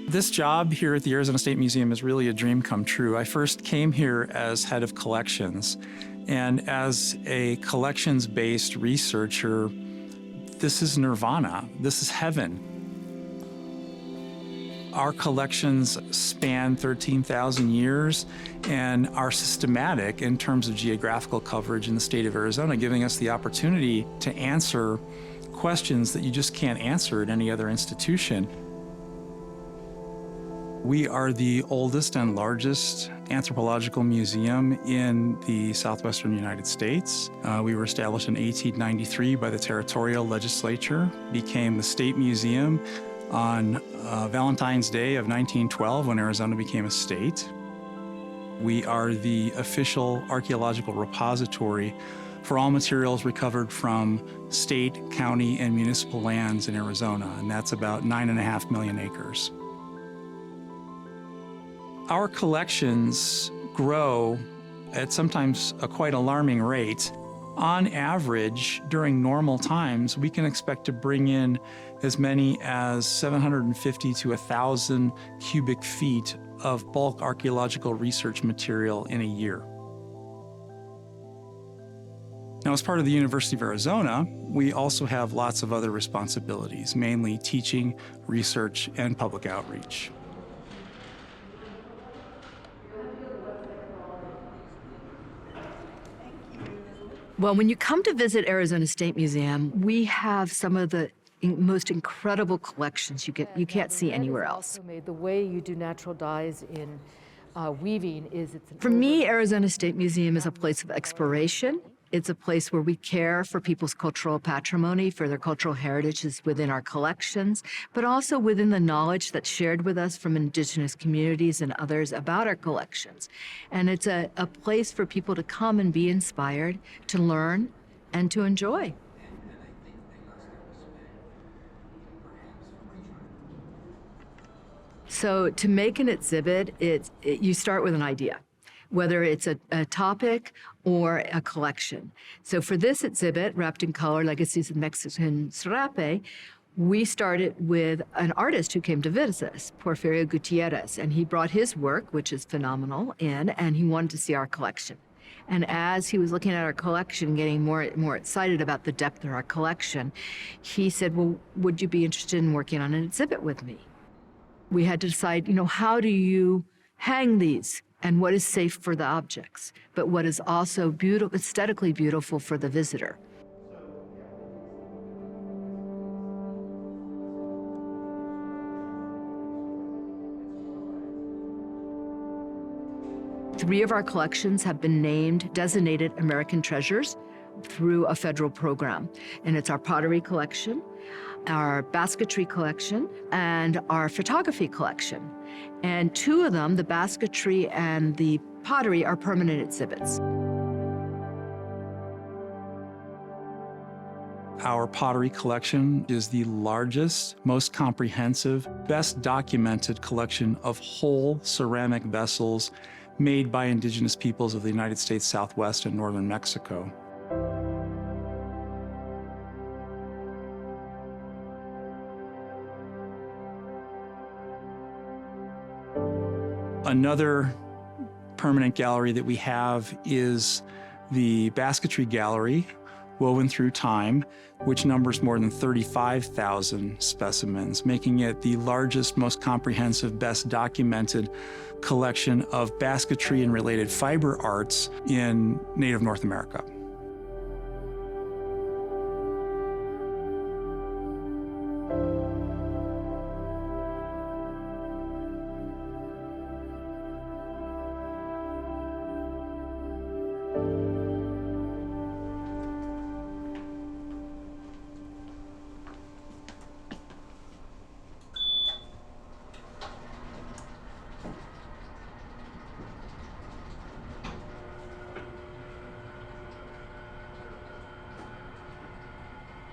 This job here at the Arizona State Museum is really a dream come true. I first came here as head of collections, and as a collections-based researcher, this is nirvana. This is heaven. Our collections span 13,000 years and are systematic in terms of geographical coverage in the state of Arizona, giving us the opportunity to answer questions that you just can't answer at any other institution. We are the oldest and largest anthropological museum in the southwestern United States. We were established in 1893 by the territorial legislature, became the state museum on Valentine's Day of 1912 when Arizona became a state. We are the official archaeological repository for all materials recovered from state, county, and municipal lands in Arizona, and that's about 9.5 million acres. Our collections grow at sometimes a quite alarming rate. On average, during normal times, we can expect to bring in as many as 750 to 1,000 cubic feet of bulk archaeological research material in a year. Now, as part of the University of Arizona, we also have lots of other responsibilities, mainly teaching, research, and public outreach. Well, when you come to visit Arizona State Museum, we have some of the most incredible collections you can't see anywhere else. The way you do natural dyes in weaving is For me, Arizona State Museum is a place of exploration. It's a place where we care for people's cultural patrimony, for their cultural heritages within our collections, but also within the knowledge that's shared with us from indigenous communities and others about our collections. And it's a place for people to come and be inspired, to learn, and to enjoy. So to make an exhibit, you start with an idea, whether it's a topic or a collection. So for this exhibit, Wrapped in Color, Legacies of Mexican Serape, we started with an artist who came to visit us, Porfirio Gutierrez, and he brought his work, which is phenomenal, in, and he wanted to see our collection. And as he was looking at our collection, getting more excited about the depth of our collection, he said, well, would you be interested in working on an exhibit with me? We had to decide, how do you hang these? And what is safe for the objects, but what is also beautiful, aesthetically beautiful for the visitor. Three of our collections have been named designated American treasures through a federal program, and it's our pottery collection, our basketry collection, and our photography collection. And two of them, the basketry and the pottery, are permanent exhibits. Our pottery collection is the largest, most comprehensive, best documented collection of whole ceramic vessels made by indigenous peoples of the United States Southwest and northern Mexico. Another permanent gallery that we have is the Basketry Gallery, Woven Through Time, which numbers more than 35,000 specimens, making it the largest, most comprehensive, best documented collection of basketry and related fiber arts in Native North America.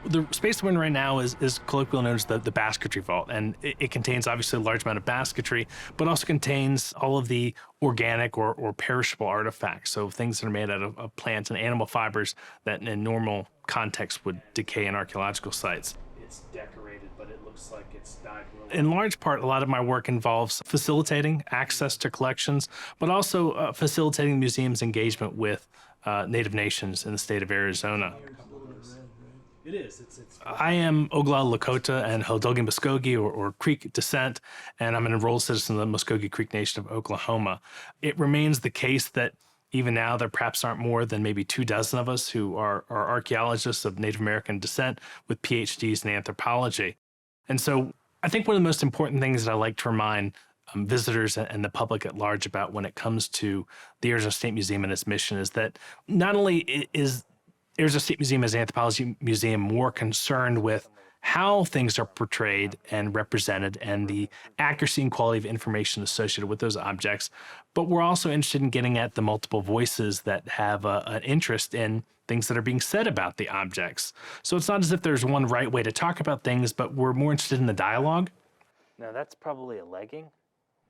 The space we're in right now is colloquially known as the Basketry Vault, and it contains obviously a large amount of basketry, but also contains all of the organic or perishable artifacts, so things that are made out of plants and animal fibers that in normal context would decay in archaeological sites. It's decorated, but it looks looks like it's died. In large part, a lot of my work involves facilitating access to collections, but also facilitating museums' engagement with Native nations in the state of Arizona. It is. I am Oglala Lakota and Hodogin Muskogee, or Creek descent, and I'm an enrolled citizen of the Muskogee Creek Nation of Oklahoma. It remains the case that even now there perhaps aren't more than maybe 24 of us who are archaeologists of Native American descent with PhDs in anthropology. And so I think one of the most important things that I like to remind visitors and the public at large about when it comes to the Arizona State Museum and its mission is that not only is Arizona State Museum as an anthropology museum more concerned with how things are portrayed and represented and the accuracy and quality of information associated with those objects, but we're also interested in getting at the multiple voices that have an interest in things that are being said about the objects. So it's not as if there's one right way to talk about things, but we're more interested in the dialogue. Now that's probably a legging.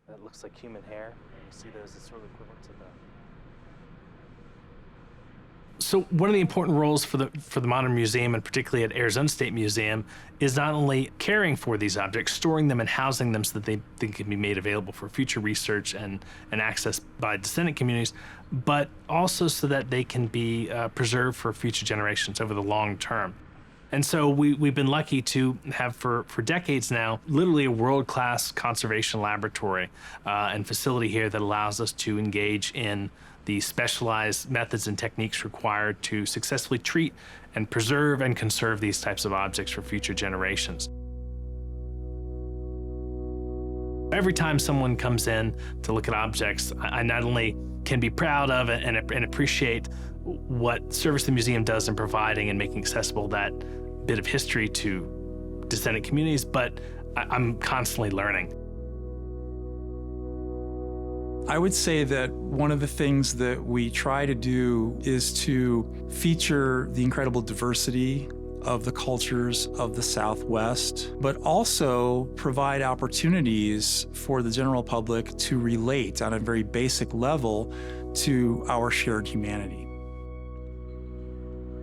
That looks like human hair. You see those as sort of equivalent to the... So one of the important roles for the modern museum, and particularly at Arizona State Museum, is not only caring for these objects, storing them and housing them so that they can be made available for future research and access by descendant communities, but also so that they can be preserved for future generations over the long term. And so we've been lucky to have for decades now, literally a world-class conservation laboratory and facility here that allows us to engage in the specialized methods and techniques required to successfully treat and preserve and conserve these types of objects for future generations. Every time someone comes in to look at objects, I not only can be proud of and appreciate what service the museum does in providing and making accessible that bit of history to descendant communities, but I'm constantly learning. I would say that one of the things that we try to do is to feature the incredible diversity of the cultures of the Southwest, but also provide opportunities for the general public to relate on a very basic level to our shared humanity.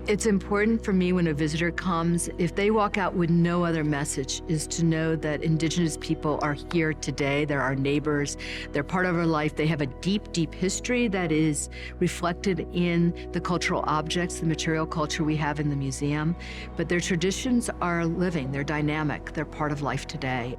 It's important for me when a visitor comes, if they walk out with no other message, is to know that Indigenous people are here today. They're our neighbors. They're part of our life. They have a deep, deep history that is reflected in the cultural objects, the material culture we have in the museum. But their traditions are living. They're dynamic. They're part of life today.